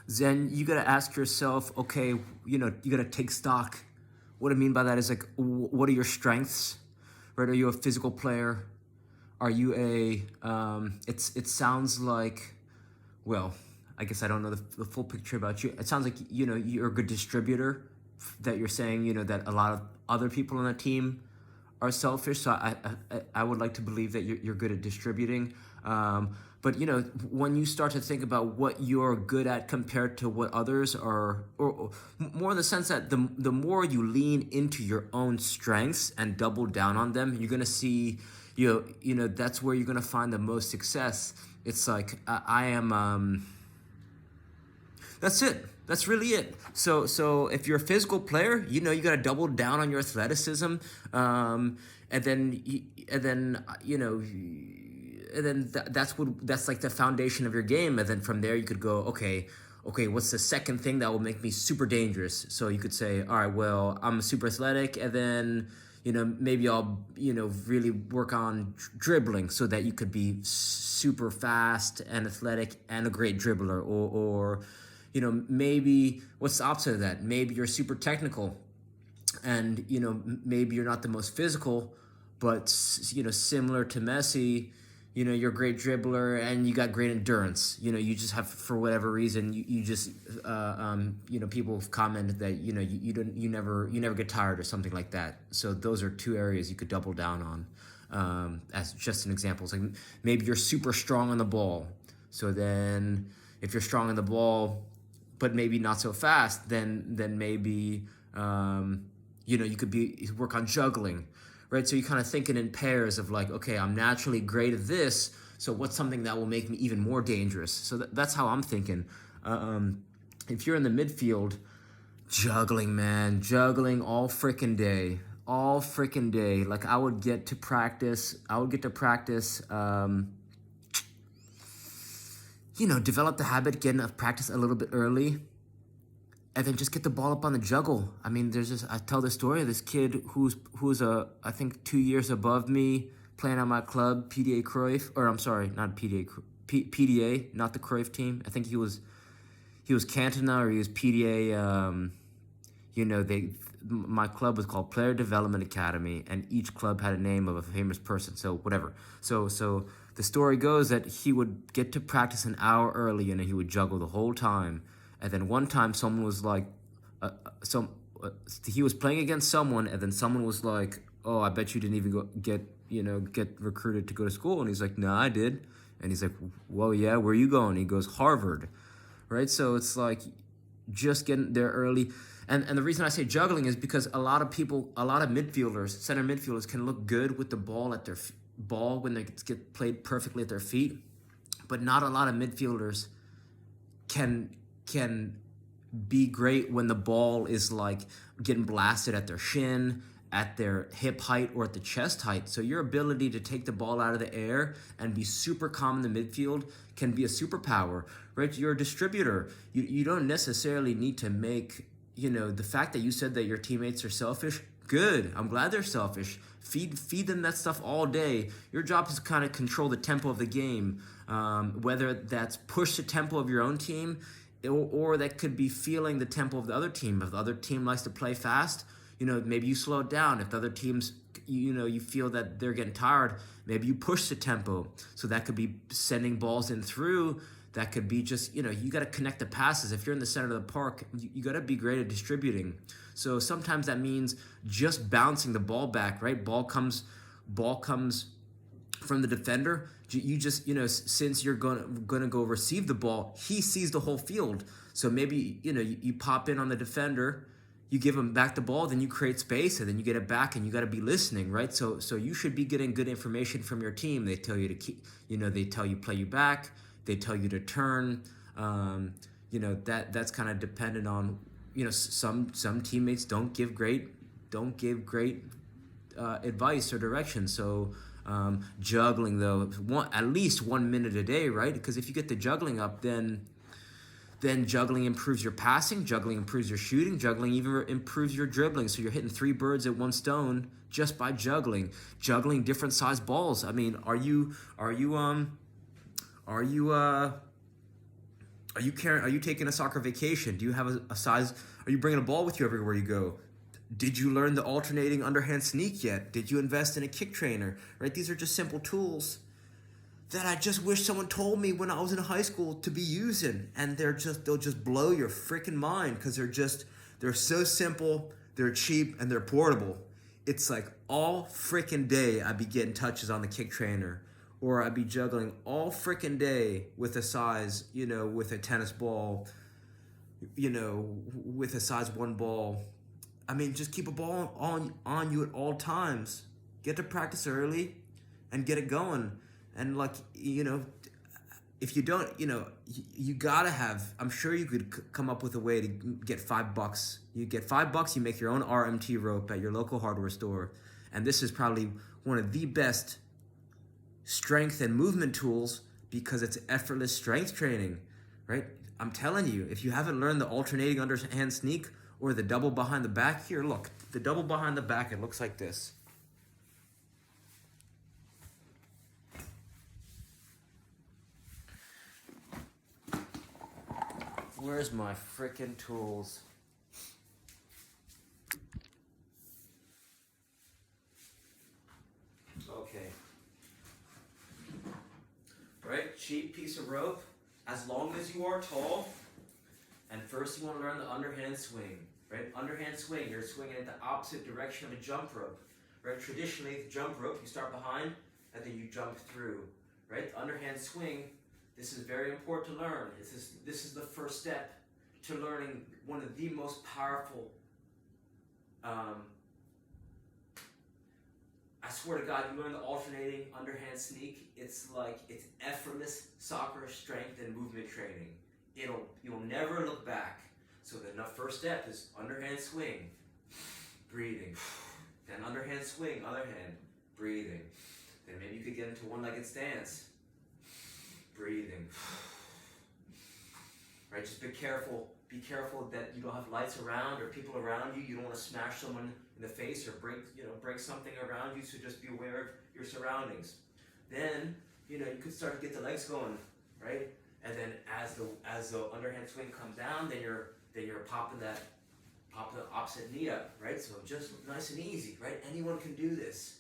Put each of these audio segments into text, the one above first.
then you got to ask yourself, okay, you got to take stock. What I mean by that is like, what are your strengths, right? Are you a physical player? Are you it sounds like, well, I guess I don't know the full picture about you. It sounds like, you're a good distributor, that you're saying, that a lot of other people on the team are selfish. So I would like to believe that you're good at distributing. But when you start to think about what you're good at compared to what others are, or more in the sense that the more you lean into your own strengths and double down on them, you're gonna see, that's where you're gonna find the most success. It's like I am. That's it. That's really it. So if you're a physical player, you got to double down on your athleticism, and then that's like the foundation of your game. And then from there you could go, okay, what's the second thing that will make me super dangerous? So you could say, all right, well, I'm super athletic, and then maybe I'll really work on dribbling so that you could be super fast and athletic and a great dribbler, or maybe what's the opposite of that? Maybe you're super technical, and maybe you're not the most physical, but similar to Messi, you're a great dribbler and you got great endurance. You just have, for whatever reason, you just people have commented that you never get tired or something like that. So those are two areas you could double down on, as just an example. It's like maybe you're super strong on the ball. So then if you're strong on the ball but maybe not so fast, then maybe you could work on juggling, right? So you're kind of thinking in pairs of like, okay, I'm naturally great at this, so what's something that will make me even more dangerous? So that's how I'm thinking. If you're in the midfield, juggling, man, juggling all freaking day. Like I would get to practice. Develop the habit, getting of practice a little bit early, and then just get the ball up on the juggle. I mean, I tell the story of this kid who's I think 2 years above me, playing on my club, PDA Cruyff, or I'm sorry, not PDA, PDA, not the Cruyff team. I think he was Cantona, or he was PDA. My club was called Player Development Academy, and each club had a name of a famous person. So whatever. So the story goes that he would get to practice an hour early, and he would juggle the whole time. And then one time, someone was like, he was playing against someone, and then someone was like, "Oh, I bet you didn't even get recruited to go to school." And he's like, "No, I did." And he's like, "Well, yeah, where are you going?" He goes, "Harvard." Right? So it's like just getting there early. And the reason I say juggling is because a lot of midfielders, center midfielders, can look good with the ball at their ball when they get played perfectly at their feet, but not a lot of midfielders can be great when the ball is like getting blasted at their shin, at their hip height, or at the chest height. So your ability to take the ball out of the air and be super calm in the midfield can be a superpower, right? You're a distributor. You don't necessarily need to make, the fact that you said that your teammates are selfish, good. I'm glad they're selfish. Feed them that stuff all day. Your job is to kind of control the tempo of the game, whether that's push the tempo of your own team, or that could be feeling the tempo of the other team. If the other team likes to play fast, maybe you slow it down. If the other teams, you feel that they're getting tired, maybe you push the tempo. So that could be sending balls in through. That could be just, you got to connect the passes. If you're in the center of the park, you got to be great at distributing. So sometimes that means just bouncing the ball back, right? Ball comes from the defender. You just, since you're gonna go receive the ball, he sees the whole field. So maybe, you pop in on the defender, you give him back the ball, then you create space, and then you get it back, and you got to be listening, right? So you should be getting good information from your team. They tell you to keep, they tell you play you back. They tell you to turn. That's kind of dependent on, some teammates don't give great advice or direction. So juggling though, at least 1 minute a day, right? Because if you get the juggling up, then juggling improves your passing, juggling improves your shooting, juggling even improves your dribbling. So you're hitting 3 birds at 1 stone just by juggling different size balls. I mean, are you Are you taking a soccer vacation? Do you have a size? Are you bringing a ball with you everywhere you go? Did you learn the alternating underhand sneak yet? Did you invest in a kick trainer? Right? These are just simple tools that I just wish someone told me when I was in high school to be using. And they'll just blow your freaking mind because they're so simple, they're cheap, and they're portable. It's like all freaking day I'd be getting touches on the kick trainer, or I'd be juggling all freaking day with a size, with a tennis ball, with a size 1 ball. I mean, just keep a ball on you at all times. Get to practice early and get it going. And if you don't, you gotta have, I'm sure you could come up with a way to get $5. You get $5, you make your own RMT rope at your local hardware store. And this is probably one of the best strength and movement tools because it's effortless strength training, right? I'm telling you, if you haven't learned the alternating underhand sneak or the double behind the back, here, look, the double behind the back, it looks like this. Where's my frickin' tools? Okay. Right, cheap piece of rope, as long as you are tall. And first you want to learn the underhand swing, right? Underhand swing, you're swinging in the opposite direction of a jump rope, right? Traditionally, the jump rope, you start behind and then you jump through, right? The underhand swing, this is very important to learn. This is the first step to learning one of the most powerful, I swear to God, you learn the alternating underhand sneak, it's effortless soccer strength and movement training. You'll never look back. So the first step is underhand swing, breathing. Then underhand swing, other hand, breathing. Then maybe you could get into one-legged stance, breathing. Right, just be careful that you don't have lights around or people around you. You don't want to smash someone in the face or break something around you, so just be aware of your surroundings. Then, you could start to get the legs going, right? And then as the underhand swing comes down, then you're popping the opposite knee up, right? So just nice and easy, right? Anyone can do this.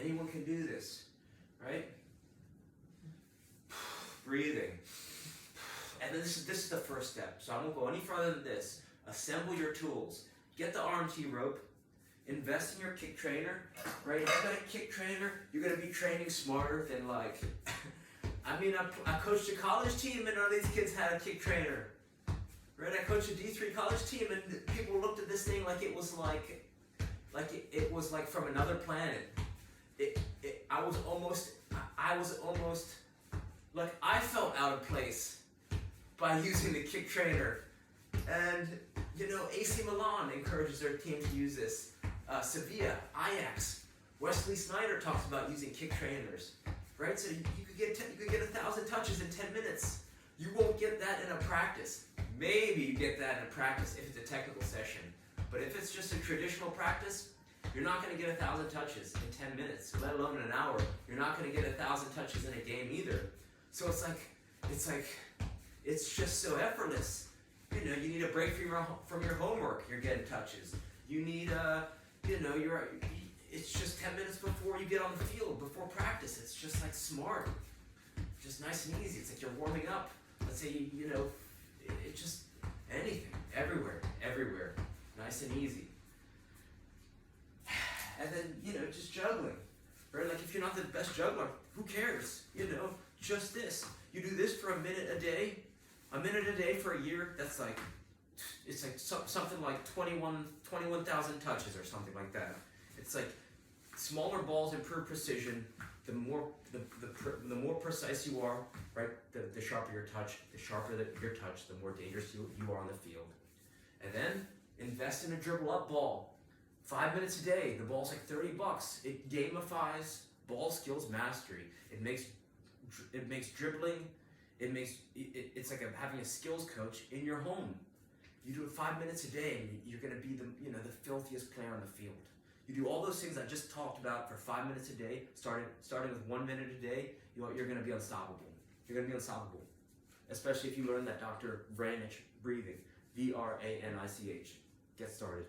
Anyone can do this, right? Breathing. And then this is the first step. So I won't go any further than this. Assemble your tools. Get the RMT rope. Invest in your kick trainer, right? If you got a kick trainer, you're gonna be training smarter than I coached a college team and none of these kids had a kick trainer. Right? I coached a D3 college team and people looked at this thing like it was it was from another planet. I was almost I felt out of place by using the kick trainer. And AC Milan encourages their team to use this. Sevilla, Ajax, Wesley Sneijder talks about using kick trainers. Right, so you could get 1,000 touches in 10 minutes. You won't get that in a practice. Maybe you get that in a practice if it's a technical session. But if it's just a traditional practice, you're not going to get 1,000 touches in 10 minutes, let alone in an hour. You're not going to get 1,000 touches in a game either. So it's just so effortless. You need a break from your homework. You're getting touches. You need it's just 10 minutes before you get on the field, before practice. It's just smart, just nice and easy. It's like you're warming up. Let's say it's just anything, everywhere, nice and easy. And then just juggling, right? If you're not the best juggler, who cares? Just this. You do this for a minute a day for a year. That's something like 21,000 touches or something like that. It's smaller balls improve precision. The more precise you are, right? The sharper your touch. The sharper your touch, the more dangerous you are on the field. And then invest in a dribble up ball. 5 minutes a day. The ball's $30. It gamifies ball skills mastery. It makes dribbling. It's like having a skills coach in your home. You do it 5 minutes a day, and you're going to be the filthiest player on the field. You do all those things I just talked about for 5 minutes a day, starting with 1 minute a day. You're going to be unstoppable. You're going to be unstoppable. especially if you learn that Dr. Vranich breathing, Vranich. Get started.